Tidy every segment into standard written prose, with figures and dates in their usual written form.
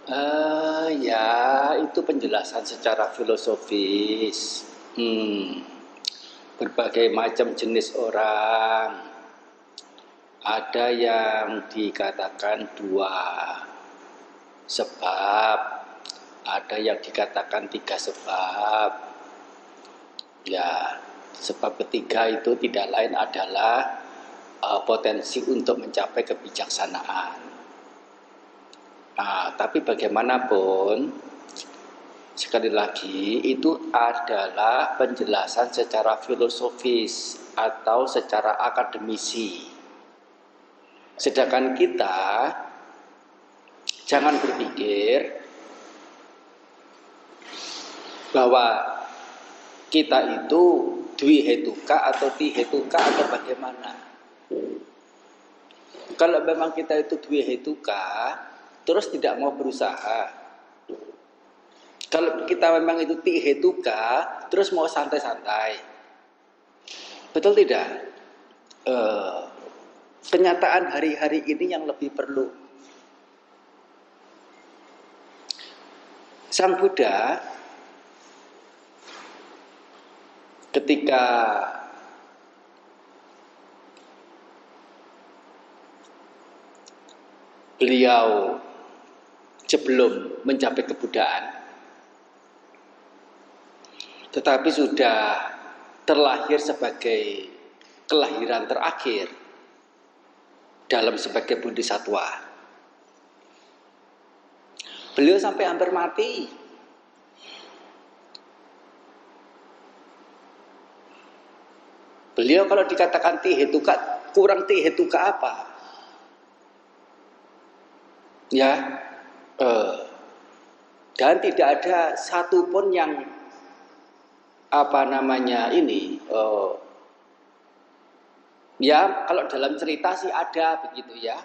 Ya, itu penjelasan secara filosofis. Berbagai macam jenis orang. Ada yang dikatakan dua sebab, ada yang dikatakan tiga sebab. Ya, sebab ketiga itu tidak lain adalah potensi untuk mencapai kebijaksanaan. Tapi bagaimanapun, sekali lagi itu adalah penjelasan secara filosofis atau secara akademisi. Sedangkan kita jangan berpikir bahwa kita itu dwi hetuka atau ti hetuka atau bagaimana. Kalau memang kita itu dwi hetuka, terus tidak mau berusaha. Kalau kita memang itu ti hetuka, terus mau santai-santai. Betul tidak? Kenyataan hari-hari ini yang lebih perlu. Sang Buddha ketika beliau sebelum mencapai kebudaan, tetapi sudah terlahir sebagai kelahiran terakhir dalam sebagai bodhisattva. Beliau sampai hampir mati. Beliau kalau dikatakan tihetuka, kurang tihetuka apa? Ya, dan tidak ada satupun yang ya kalau dalam cerita sih ada begitu ya,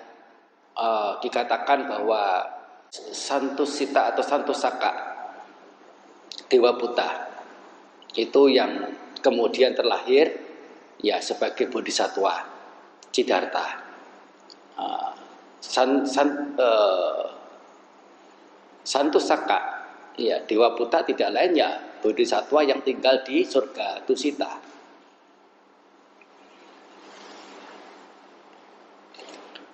dikatakan bahwa Santusita atau Santusaka Dewa Buta itu yang kemudian terlahir ya sebagai bodhisattva Siddhartha. Santusaka ya Dewa Buta tidak lain ya bodhisattva yang tinggal di surga Tusita.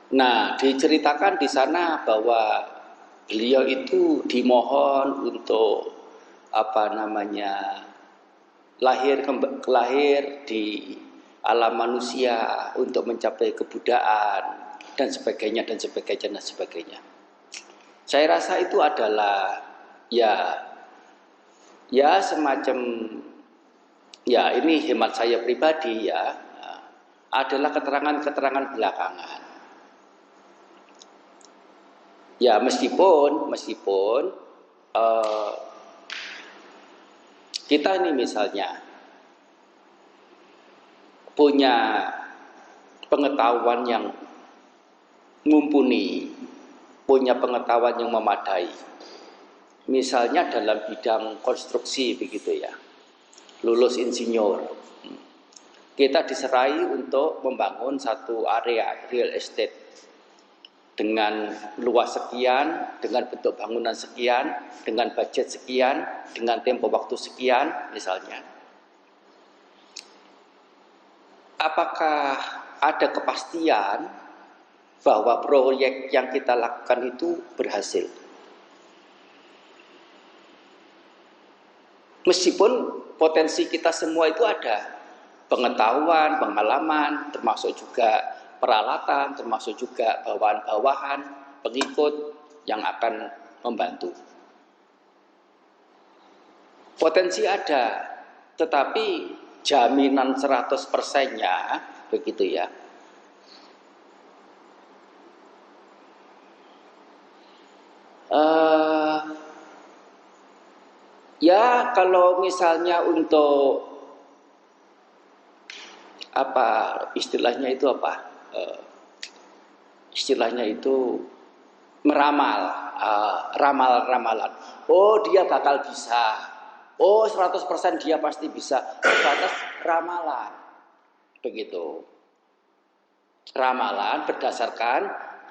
Nah, diceritakan di sana bahwa beliau itu dimohon untuk lahir di alam manusia untuk mencapai kebudaan dan sebagainya dan sebagainya dan sebagainya. Saya rasa itu adalah ya semacam ya ini hemat saya pribadi ya, adalah keterangan-keterangan belakangan. Ya meskipun kita ini misalnya punya pengetahuan yang mumpuni, punya pengetahuan yang memadai. Misalnya dalam bidang konstruksi begitu ya, lulus insinyur. Kita diserai untuk membangun satu area real estate dengan luas sekian, dengan bentuk bangunan sekian, dengan budget sekian, dengan tempo waktu sekian misalnya. Apakah ada kepastian bahwa proyek yang kita lakukan itu berhasil? Meskipun potensi kita semua itu ada, pengetahuan, pengalaman, termasuk juga peralatan, termasuk juga bawahan-bawahan, pengikut yang akan membantu. Potensi ada, tetapi jaminan 100%-nya begitu ya. Ya kalau misalnya untuk istilahnya itu meramal, ramalan. Oh dia bakal bisa, oh 100% dia pasti bisa. Batas ramalan, begitu. Ramalan berdasarkan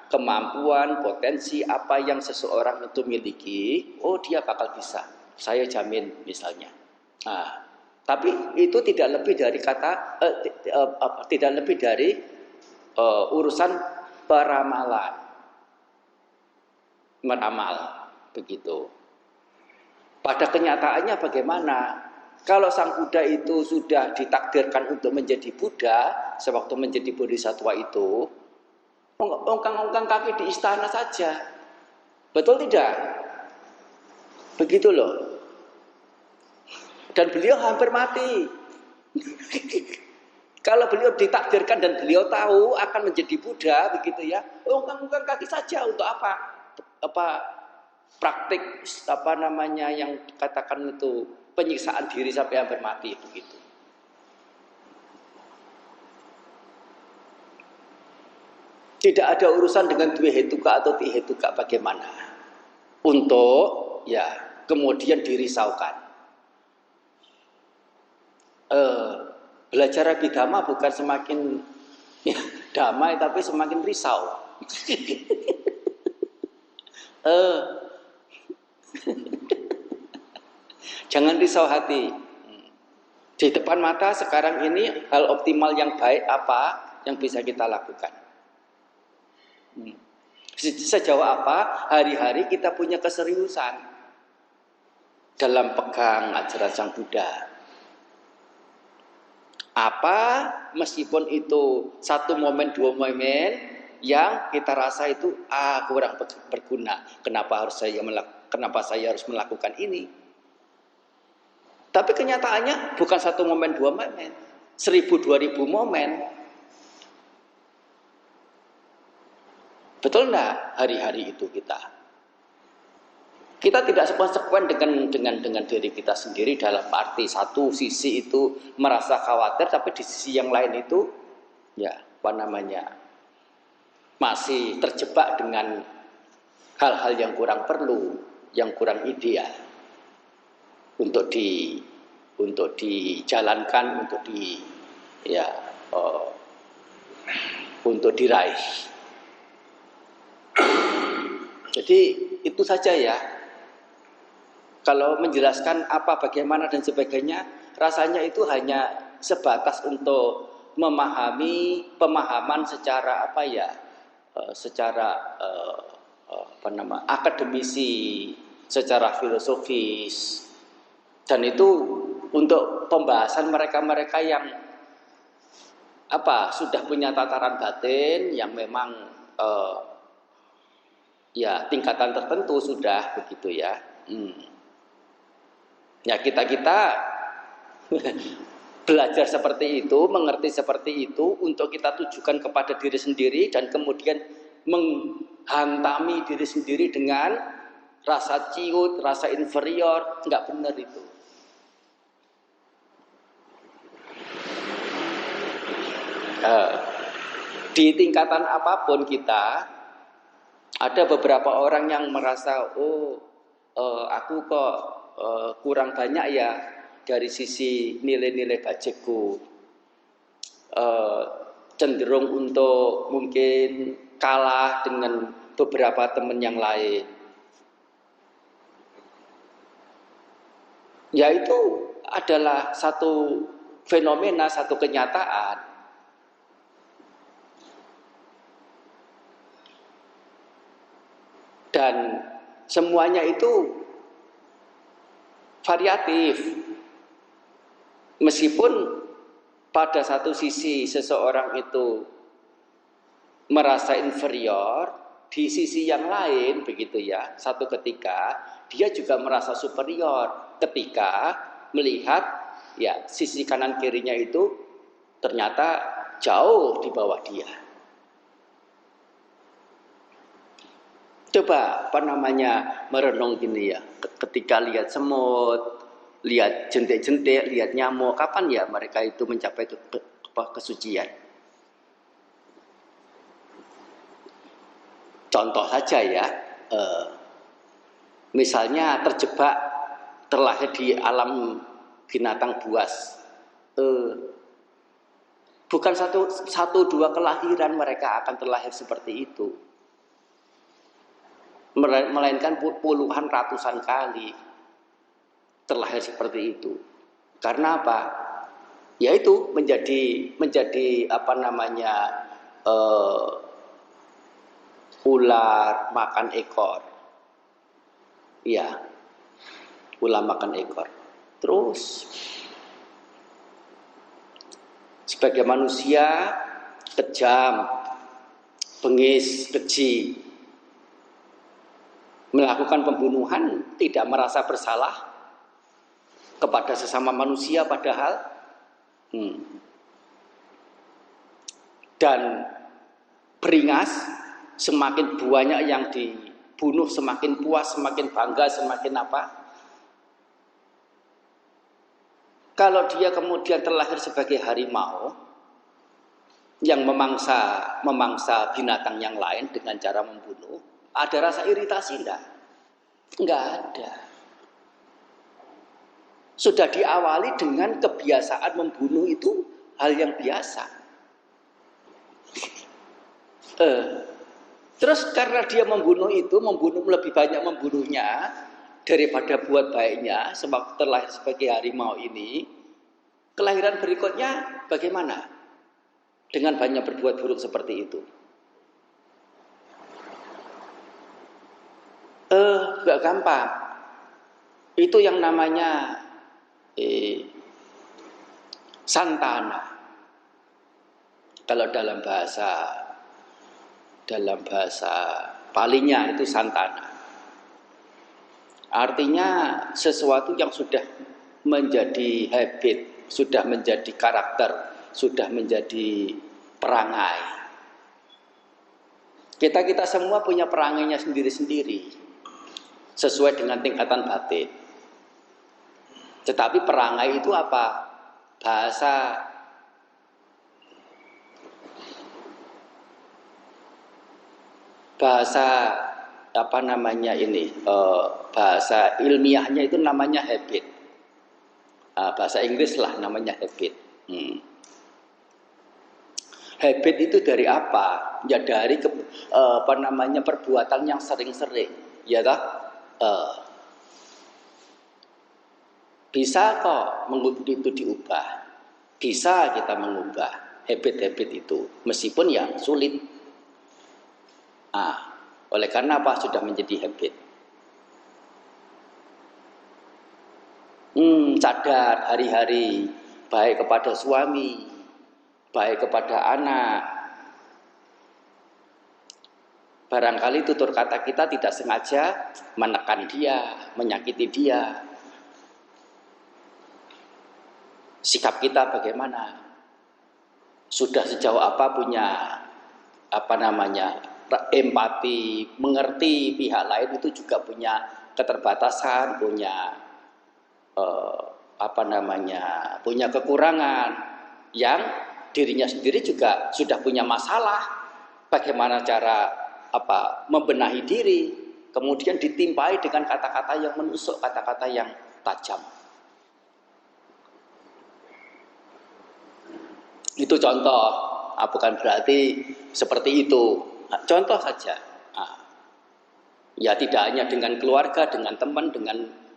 kemampuan, potensi apa yang seseorang itu miliki, oh dia bakal bisa, saya jamin misalnya. Nah, tapi itu tidak lebih dari tidak lebih dari urusan peramalan, meramal, begitu. Pada kenyataannya bagaimana? Kalau sang Buddha itu sudah ditakdirkan untuk menjadi Buddha, sewaktu menjadi bodhisattva itu, ongkang-ongkang kaki di istana saja. Betul tidak? Begitu loh. Dan beliau hampir mati. Kalau beliau ditakdirkan dan beliau tahu akan menjadi Buddha, begitu ya, ongkang-ongkang kaki saja untuk apa? Praktik yang dikatakan itu penyiksaan diri sampai hampir mati, begitu. Tidak ada urusan dengan dua hetuka atau tiga hetuka bagaimana untuk ya kemudian dirisaukan. Belajar abhidhamma bukan semakin damai tapi semakin risau. Jangan risau hati. Di depan mata sekarang ini hal optimal yang baik apa yang bisa kita lakukan. Sejauh apa hari-hari kita punya keseriusan dalam pegang ajaran Sang Buddha. Apa meskipun itu satu momen dua momen yang kita rasa itu kurang berguna. Kenapa saya harus melakukan ini? Tapi kenyataannya bukan satu momen dua momen, 1000-2000 momen. Betul enggak hari-hari itu kita tidak sekonsekuen dengan diri kita sendiri, dalam arti satu sisi itu merasa khawatir, tapi di sisi yang lain itu masih terjebak dengan hal-hal yang kurang perlu, yang kurang ideal untuk dijalankan, untuk diraih. Jadi itu saja ya. Kalau menjelaskan apa, bagaimana dan sebagainya, rasanya itu hanya sebatas untuk memahami pemahaman secara akademisi, secara filosofis, dan itu untuk pembahasan mereka-mereka yang sudah punya tataran batin yang memang tingkatan tertentu sudah, begitu ya. Ya kita belajar seperti itu, mengerti seperti itu untuk kita tujukan kepada diri sendiri, dan kemudian menghantami diri sendiri dengan rasa ciut, rasa inferior, nggak benar itu. Di tingkatan apapun kita, ada beberapa orang yang merasa aku kok kurang banyak ya dari sisi nilai-nilai bajikku, cenderung untuk mungkin kalah dengan beberapa teman yang lain. Ya itu adalah satu fenomena, satu kenyataan. Dan semuanya itu variatif. Meskipun pada satu sisi seseorang itu merasa inferior, di sisi yang lain begitu ya, satu ketika dia juga merasa superior ketika melihat sisi kanan kirinya itu ternyata jauh di bawah dia. Coba merenung gini ya, ketika lihat semut, lihat jentik-jentik, lihat nyamuk, kapan ya mereka itu mencapai kesucian? Contoh saja ya, misalnya terlahir di alam binatang buas, bukan satu dua kelahiran mereka akan terlahir seperti itu. melainkan puluhan ratusan kali terlahir seperti itu. Karena apa? Yaitu menjadi apa namanya, ular makan ekor. Iya, ular makan ekor. Terus sebagai manusia kejam, bengis, keji, melakukan pembunuhan, tidak merasa bersalah kepada sesama manusia padahal, dan beringas, semakin banyak yang dibunuh semakin puas, semakin bangga, semakin apa. Kalau dia kemudian terlahir sebagai harimau yang memangsa binatang yang lain dengan cara membunuh, ada rasa iritasi enggak? Enggak ada. Sudah diawali dengan kebiasaan membunuh, itu hal yang biasa. Terus karena dia membunuh lebih banyak membunuhnya daripada buat baiknya, sebab terlahir sebagai harimau ini, kelahiran berikutnya bagaimana? Dengan banyak berbuat buruk seperti itu. Gak gampang. Itu yang namanya santana. Kalau dalam bahasa palinya itu santana. Artinya sesuatu yang sudah menjadi habit, sudah menjadi karakter, sudah menjadi perangai. Kita semua punya perangainya sendiri-sendiri, sesuai dengan tingkatan batin. Tetapi perangai itu apa? Bahasa apa namanya ini? Bahasa ilmiahnya itu namanya habit. Bahasa Inggris lah namanya habit. Habit itu dari apa? Ya dari perbuatan yang sering-sering, ya toh? Bisa kok itu diubah. Bisa kita mengubah habit-habit itu, meskipun ya sulit. Oleh karena apa? Sudah menjadi habit. Sadar hari-hari, baik kepada suami, baik kepada anak. Barangkali tutur kata kita tidak sengaja menekan dia, menyakiti dia. Sikap kita bagaimana? Sudah sejauh apa punya empati, mengerti pihak lain itu juga punya keterbatasan, punya punya kekurangan yang dirinya sendiri juga sudah punya masalah. Bagaimana cara membenahi diri, kemudian ditimpai dengan kata-kata yang menusuk, kata-kata yang tajam. Itu contoh, bukan berarti seperti itu. Contoh saja. Ya tidak hanya dengan keluarga, dengan teman, dengan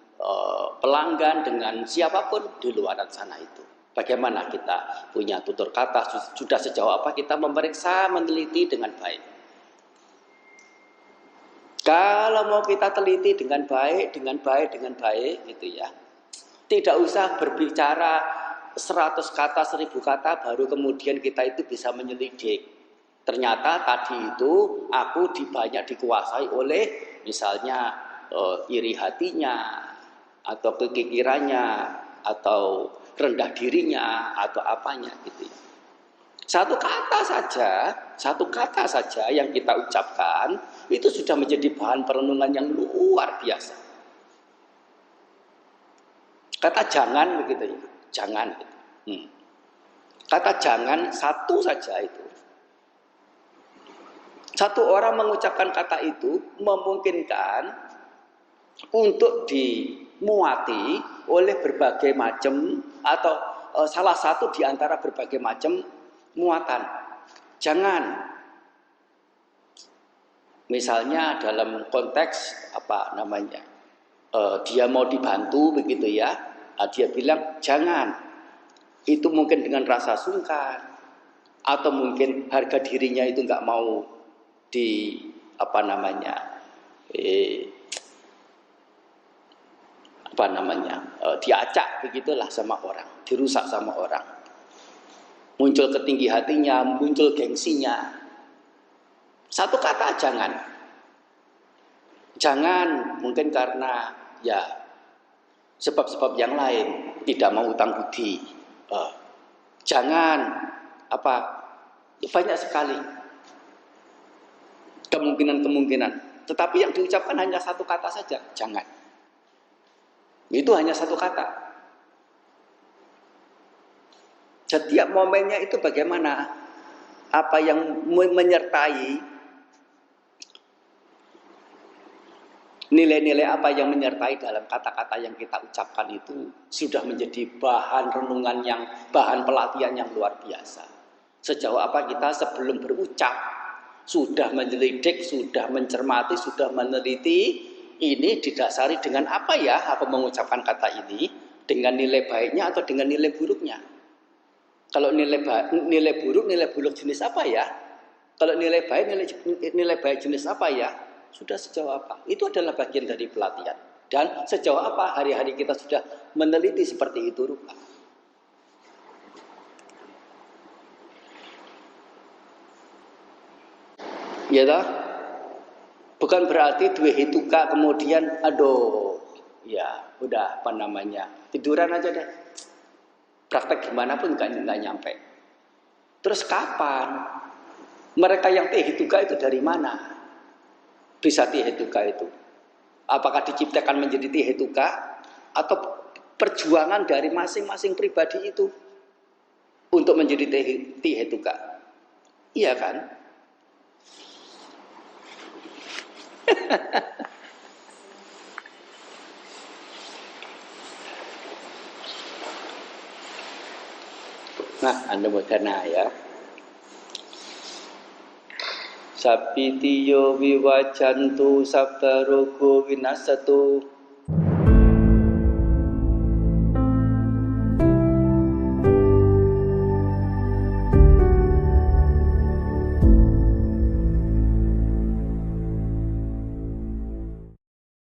pelanggan, dengan siapapun di luar sana itu. Bagaimana kita punya tutur kata, sudah sejauh apa kita memeriksa, meneliti dengan baik. Kalau mau kita teliti dengan baik, gitu ya. Tidak usah berbicara 100 kata, 1000 kata, baru kemudian kita itu bisa menyelidik. Ternyata tadi itu aku banyak dikuasai oleh misalnya iri hatinya, atau kekikirannya, atau rendah dirinya, atau apanya gitu. Satu kata saja yang kita ucapkan itu sudah menjadi bahan perenungan yang luar biasa. Kata jangan begitu ya. Jangan. Kata jangan satu saja itu. Satu orang mengucapkan kata itu memungkinkan untuk dimuati oleh berbagai macam, atau salah satu di antara berbagai macam muatan. Jangan. Misalnya dalam konteks apa namanya, dia mau dibantu begitu ya, dia bilang jangan. Itu mungkin dengan rasa sungkan, atau mungkin harga dirinya itu nggak mau di apa namanya, diacak begitulah sama orang, dirusak sama orang. Muncul ketinggi hatinya, muncul gengsinya. Satu kata jangan. Jangan mungkin karena ya sebab-sebab yang lain, tidak mau utang budi. Jangan apa, banyak sekali kemungkinan-kemungkinan. Tetapi yang diucapkan hanya satu kata saja, jangan. Itu hanya satu kata. Setiap momennya itu bagaimana? Apa yang menyertai, nilai-nilai apa yang menyertai dalam kata-kata yang kita ucapkan itu sudah menjadi bahan renungan bahan pelatihan yang luar biasa. Sejauh apa kita sebelum berucap sudah menyelidik, sudah mencermati, sudah meneliti, ini didasari dengan apa ya aku mengucapkan kata ini, dengan nilai baiknya atau dengan nilai buruknya. Kalau nilai buruk jenis apa ya? Kalau nilai baik, nilai baik jenis apa ya? Sudah sejauh apa? Itu adalah bagian dari pelatihan. Dan sejauh apa hari-hari kita sudah meneliti seperti itu rupa. Ya toh? Bukan berarti duwe hituka kemudian aduh, ya udah apa namanya, tiduran aja deh. Praktek gimana pun nggak nyampe. Terus kapan? Mereka yang hituka itu dari mana? Bisa hituka itu? Apakah diciptakan menjadi hituka atau perjuangan dari masing-masing pribadi itu untuk menjadi hituka? Iya kan? Nah, Anda mudana ya. Sapitiyo vivacantu sabda rogo vinasatu